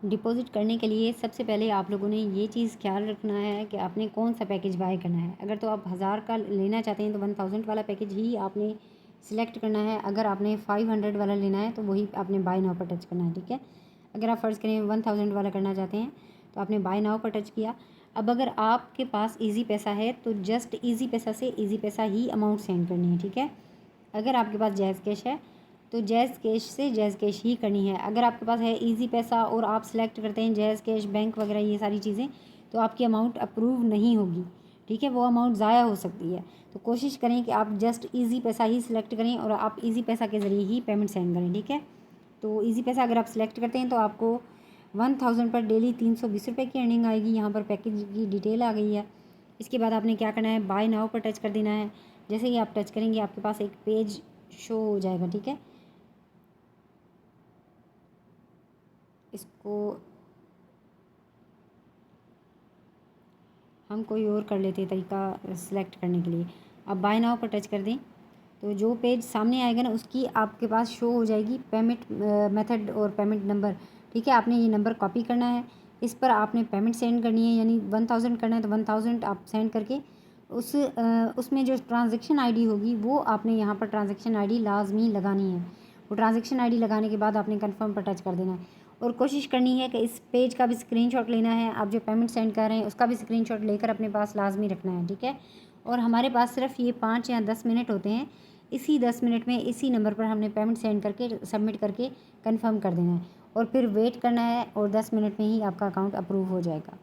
Deposit करने के लिए सबसे पहले आप लोगों ने ये चीज़ ख्याल रखना है कि आपने कौन सा पैकेज बाय करना है। अगर तो आप 1000 का लेना चाहते हैं तो 1000 वाला पैकेज ही आपने सिलेक्ट करना है। अगर आपने 500 वाला लेना है तो वही आपने बाय नाउ पर टच करना है, ठीक है। अगर आप फ़र्ज़ करें 1000 वाला करना चाहते हैं तो आपने बाय नाउ पर टच किया। अब अगर आपके पास ईज़ी पैसा है तो जस्ट ईज़ी पैसा से ईज़ी पैसा ही अमाउंट सेंड करनी है, ठीक है। अगर आपके पास जैज़ कैश है तो जैज़ कैश से जैज़ कैश ही करनी है। अगर आपके पास है ईज़ी पैसा और आप सिलेक्ट करते हैं जैज़ कैश, बैंक वगैरह ये सारी चीज़ें, तो आपकी अमाउंट अप्रूव नहीं होगी, ठीक है। वो अमाउंट ज़ाया हो सकती है। तो कोशिश करें कि आप जस्ट ईज़ी पैसा ही सिलेक्ट करें और आप ईज़ी पैसा के ज़रिए ही पेमेंट सेंड करें, ठीक है। तो ईज़ी पैसा अगर आप सिलेक्ट करते हैं तो आपको 1000 पर डेली 320 रुपये की अर्निंग आएगी। यहाँ पर पैकेज की डिटेल आ गई है। इसके बाद आपने क्या करना है, बाय नाउ पर टच कर देना है। जैसे ही आप टच करेंगे आपके पास एक पेज शो हो जाएगा, ठीक है। इसको हम कोई और कर लेते हैं तरीका सिलेक्ट करने के लिए। अब बाय नाउ पर टच कर दें तो जो पेज सामने आएगा ना उसकी आपके पास शो हो जाएगी पेमेंट मेथड और पेमेंट नंबर, ठीक है। आपने ये नंबर कॉपी करना है, इस पर आपने पेमेंट सेंड करनी है। यानी 1000 करना है तो 1000 आप सेंड करके उसमें जो ट्रांजैक्शन आईडी होगी वो आपने यहाँ पर ट्रांजैक्शन आईडी लाजमी लगानी है। वो ट्रांजैक्शन आईडी लगाने के बाद आपने कंफर्म पर टच कर देना है और कोशिश करनी है कि इस पेज का भी स्क्रीनशॉट लेना है। आप जो पेमेंट सेंड कर रहे हैं उसका भी स्क्रीनशॉट लेकर अपने पास लाजमी रखना है, ठीक है। और हमारे पास सिर्फ ये 5 या 10 मिनट होते हैं। इसी 10 मिनट में इसी नंबर पर हमने पेमेंट सेंड करके सबमिट करके कंफर्म कर देना है और फिर वेट करना है और 10 मिनट में ही आपका अकाउंट अप्रूव हो जाएगा।